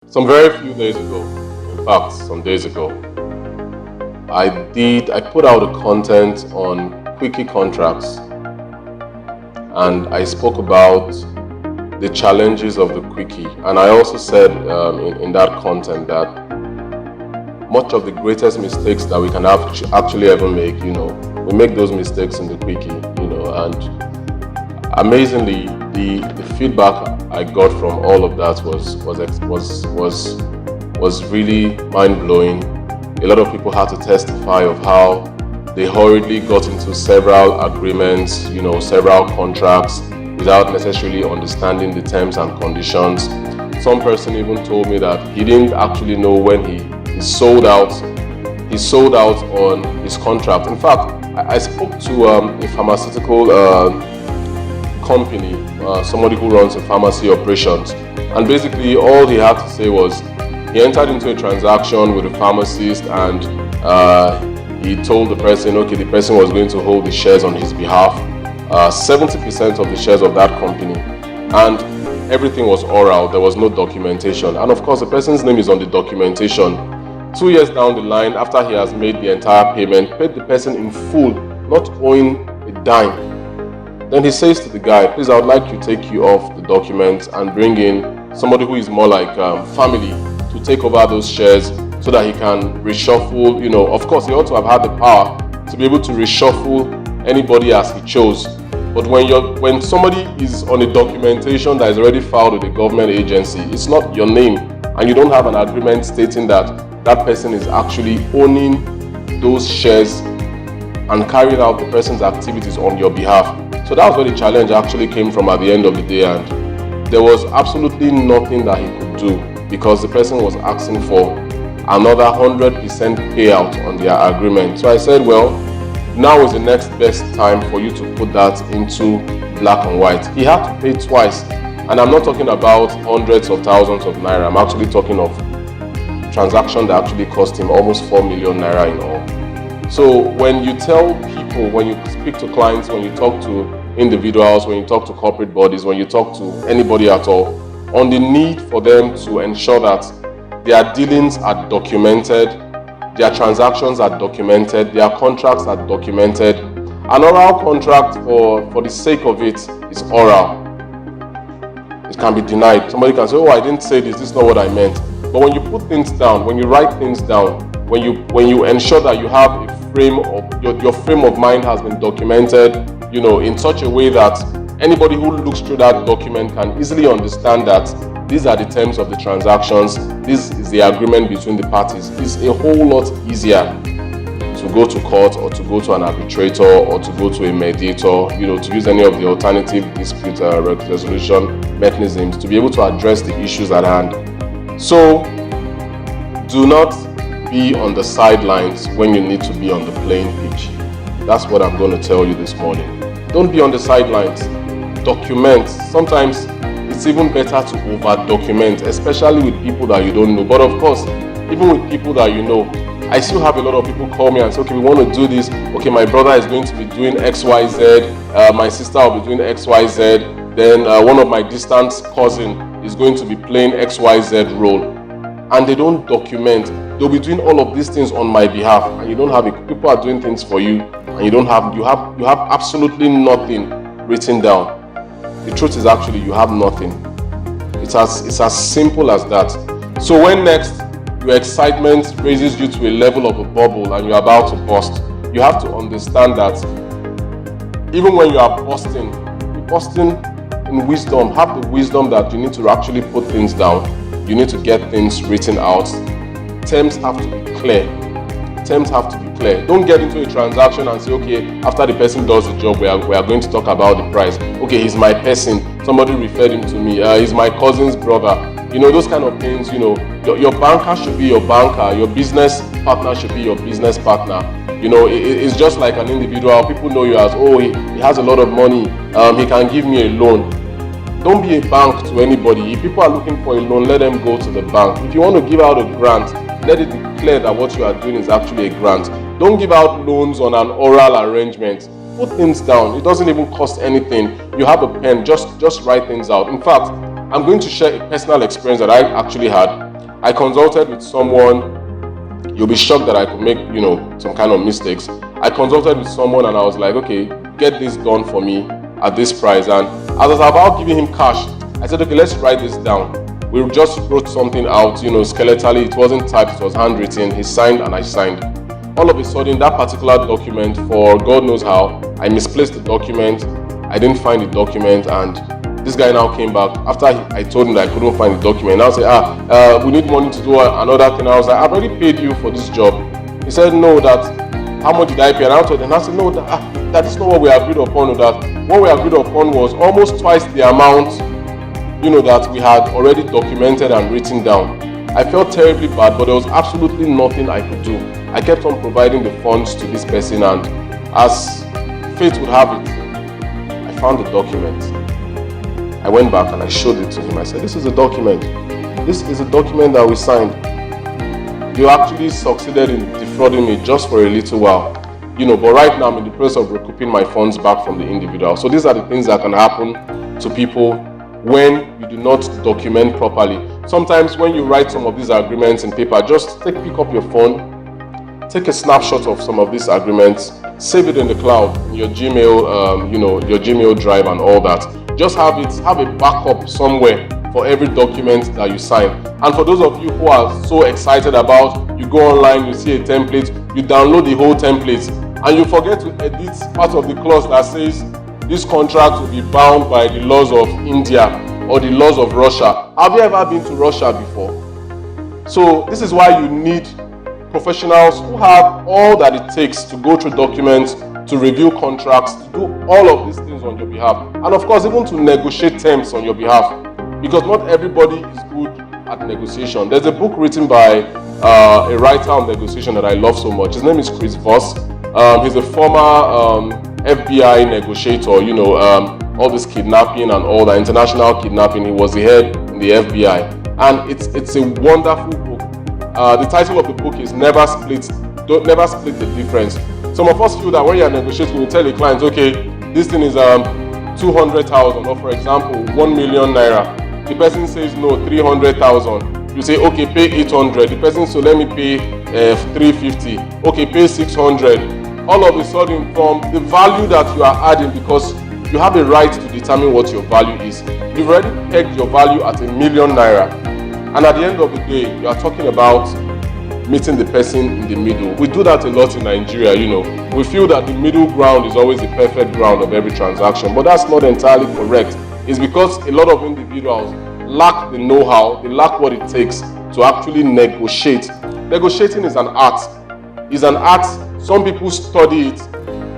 Some very few days ago, in fact, some days ago, I put out a content on Quickee contracts, and I spoke about the challenges of the Quickee. And I also said in that content that much of the greatest mistakes that we can actually ever make, we make those mistakes in the Quickee, and amazingly, the feedback I got from all of that was really mind-blowing. A lot of people had to testify of how they hurriedly got into several agreements, several contracts without necessarily understanding the terms and conditions. Some person even told me that he didn't actually know when he sold out. He sold out on his contract. In fact, I spoke to a pharmaceutical company, somebody who runs a pharmacy operations, and basically all he had to say was he entered into a transaction with a pharmacist, and he told the person, okay, the person was going to hold the shares on his behalf, 70% of the shares of that company, and everything was oral. There was no documentation, and of course the person's name is on the documentation. 2 years down the line, after he has made the entire payment, paid the person in full, not owing a dime. Then he says to the guy, please, I would like to take you off the documents and bring in somebody who is more like family to take over those shares so that he can reshuffle. Of course, he ought to have had the power to be able to reshuffle anybody as he chose. But when somebody is on a documentation that is already filed with a government agency, it's not your name, and you don't have an agreement stating that that person is actually owning those shares and carrying out the person's activities on your behalf. So that's where the challenge actually came from at the end of the day, and there was absolutely nothing that he could do because the person was asking for another 100% payout on their agreement. So I said, well, now is the next best time for you to put that into black and white. He had to pay twice, and I'm not talking about hundreds of thousands of naira. I'm actually talking of transaction that actually cost him almost 4 million naira in all. So when you tell people, when you speak to clients, when you talk to individuals, when you talk to corporate bodies, when you talk to anybody at all, on the need for them to ensure that their dealings are documented, their transactions are documented, their contracts are documented. An oral contract, for the sake of it, is oral. It can be denied. Somebody can say, oh, I didn't say this is not what I meant. But when you put things down, when you write things down, when you ensure that you have a frame of your frame of mind has been documented, in such a way that anybody who looks through that document can easily understand that these are the terms of the transactions, this is the agreement between the parties. It's a whole lot easier to go to court or to go to an arbitrator or to go to a mediator, to use any of the alternative dispute resolution mechanisms to be able to address the issues at hand. So do not be on the sidelines when you need to be on the playing pitch. That's what I'm going to tell you this morning. Don't be on the sidelines. Document. Sometimes it's even better to over-document, especially with people that you don't know. But of course, even with people that you know, I still have a lot of people call me and say, okay, we want to do this. Okay, my brother is going to be doing XYZ. My sister will be doing XYZ. Then one of my distant cousin is going to be playing XYZ role. And they don't document. They'll be doing all of these things on my behalf, and you don't have it. People are doing things for you, and you have absolutely nothing written down. The truth is actually you have nothing. It's as simple as that. So when next your excitement raises you to a level of a bubble and you're about to burst, you have to understand that even when you are bursting, you're bursting in wisdom. Have the wisdom that you need to actually put things down. You need to get things written out. Terms have to be clear. Terms have to be clear. Don't get into a transaction and say, okay, after the person does the job, we are going to talk about the price. Okay, he's my person. Somebody referred him to me. He's my cousin's brother. Those kind of things. Your banker should be your banker. Your business partner should be your business partner. It's just like an individual. People know you as, oh, he has a lot of money. He can give me a loan. Don't be a bank to anybody. If people are looking for a loan, let them go to the bank. If you want to give out a grant, let it be clear that what you are doing is actually a grant. Don't give out loans on an oral arrangement. Put things down. It doesn't even cost anything. You have a pen, just write things out. In fact, I'm going to share a personal experience that I actually had. I consulted with someone. You'll be shocked that I could make, some kind of mistakes. I consulted with someone and I was like, okay, get this done for me at this price. And as I was about giving him cash, I said, okay, let's write this down. We just wrote something out, skeletally. It wasn't typed, it was handwritten. He signed and I signed. All of a sudden, that particular document, for God knows how, I misplaced the document. I didn't find the document, and this guy now came back after I told him that I couldn't find the document. Now say, we need money to do another thing. I was like, I've already paid you for this job. He said, no, how much did I pay? And I told him, I said, no, that is not what we agreed upon. That what we agreed upon was almost twice the amount, that we had already documented and written down. I felt terribly bad, but there was absolutely nothing I could do. I kept on providing the funds to this person, and as fate would have it, I found the document. I went back and I showed it to him. I said, this is a document. This is a document that we signed. You actually succeeded in defrauding me just for a little while. But right now I'm in the process of recouping my funds back from the individual. So these are the things that can happen to people when you do not document properly. Sometimes when you write some of these agreements in paper, just pick up your phone, take a snapshot of some of these agreements, save it in the cloud, in your Gmail, your Gmail drive and all that. Just have a backup somewhere for every document that you sign. And for those of you who are so excited about, you go online, you see a template, you download the whole template, and you forget to edit part of the clause that says this contract will be bound by the laws of India or the laws of Russia. Have you ever been to Russia before? So this is why you need professionals who have all that it takes to go through documents, to review contracts, to do all of these things on your behalf. And of course, even to negotiate terms on your behalf. Because not everybody is good at negotiation. There's a book written by a writer on negotiation that I love so much. His name is Chris Voss. He's a former FBI negotiator, all this kidnapping and all that, international kidnapping. He was the head in the FBI. And it's a wonderful book. The title of the book is Never Split the Difference. Some of us feel that when you're negotiating, you tell a client, okay, this thing is 200,000, or for example, 1 million naira. The person says no, 300,000. You say, okay, pay 800. The person says, so let me pay 350. Okay, pay 600. All of a sudden, from the value that you are adding, because you have a right to determine what your value is. You've already pegged your value at 1 million naira. And at the end of the day, you are talking about meeting the person in the middle. We do that a lot in Nigeria, We feel that the middle ground is always the perfect ground of every transaction, but that's not entirely correct. It's because a lot of individuals lack the know-how, they lack what it takes to actually negotiate. Negotiating is an art. It's an art. Some people study it.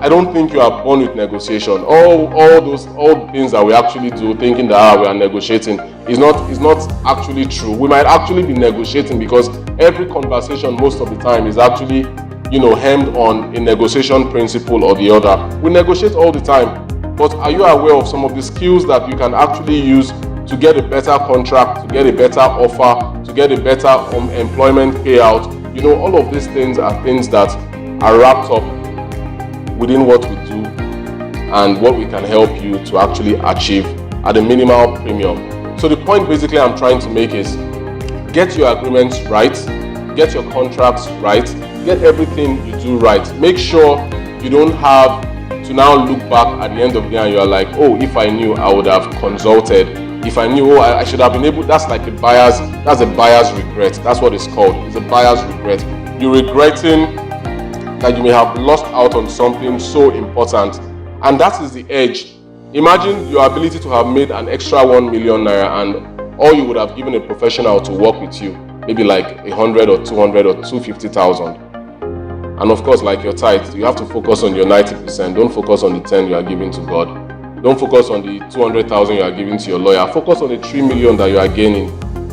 I don't think you are born with negotiation. All things that we actually do, thinking that we are negotiating, is not actually true. We might actually be negotiating because every conversation most of the time is actually, hemmed on a negotiation principle or the other. We negotiate all the time, but are you aware of some of the skills that you can actually use to get a better contract, to get a better offer, to get a better employment payout? All of these things are things that are wrapped up within what we do and what we can help you to actually achieve at a minimal premium. So the point basically I'm trying to make is get your agreements right, get your contracts right, get everything you do right. Make sure you don't have to now look back at the end of the day and you're like, oh, if I knew, I would have consulted. If I knew, I should have been able. That's like a buyer's regret. That's what it's called. It's a buyer's regret. You're regretting that you may have lost out on something so important, and that is the edge. Imagine your ability to have made an extra 1 million naira and all you would have given a professional to work with you, maybe like 100 or 200 or 250,000. And of course, like your tithe, you have to focus on your 90%. Don't focus on the 10 you are giving to God. Don't focus on the 200,000 you are giving to your lawyer. Focus on the 3 million that you are gaining,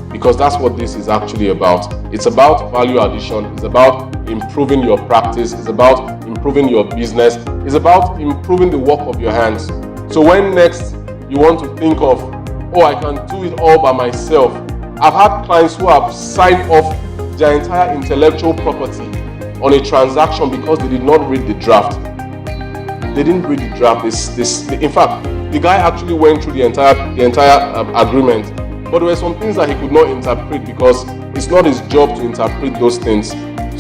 because that's what this is actually about. It's about value addition. It's about improving your practice. It's about improving your business. It's about improving the work of your hands. So when next you want to think of, oh, I can do it all by myself. I've had clients who have signed off their entire intellectual property on a transaction because they did not read the draft. They didn't read the draft. In fact, the guy actually went through the entire agreement. but there were some things that he could not interpret because it's not his job to interpret those things.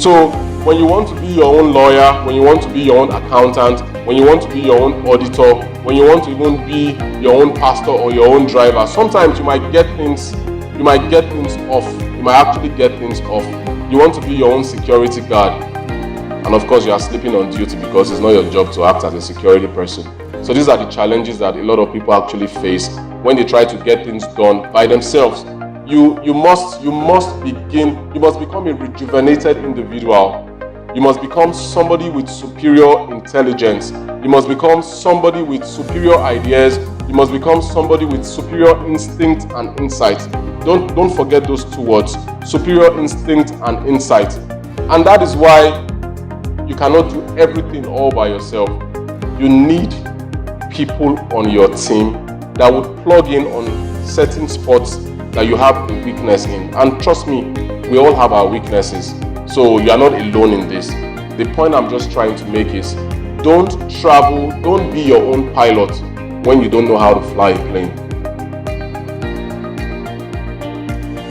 So when you want to be your own lawyer, when you want to be your own accountant, when you want to be your own auditor, when you want to even be your own pastor or your own driver, sometimes you might get things off. You might actually get things off. You want to be your own security guard, and of course you are sleeping on duty because it's not your job to act as a security person. So these are the challenges that a lot of people actually face when they try to get things done by themselves. You must become a rejuvenated individual. You must become somebody with superior intelligence. You must become somebody with superior ideas. You must become somebody with superior instinct and insight. Don't forget those two words, superior instinct and insight. And that is why you cannot do everything all by yourself. You need people on your team that would plug in on certain spots that you have a weakness in. And trust me, we all have our weaknesses. So you are not alone in this. The point I'm just trying to make is, don't be your own pilot when you don't know how to fly a plane.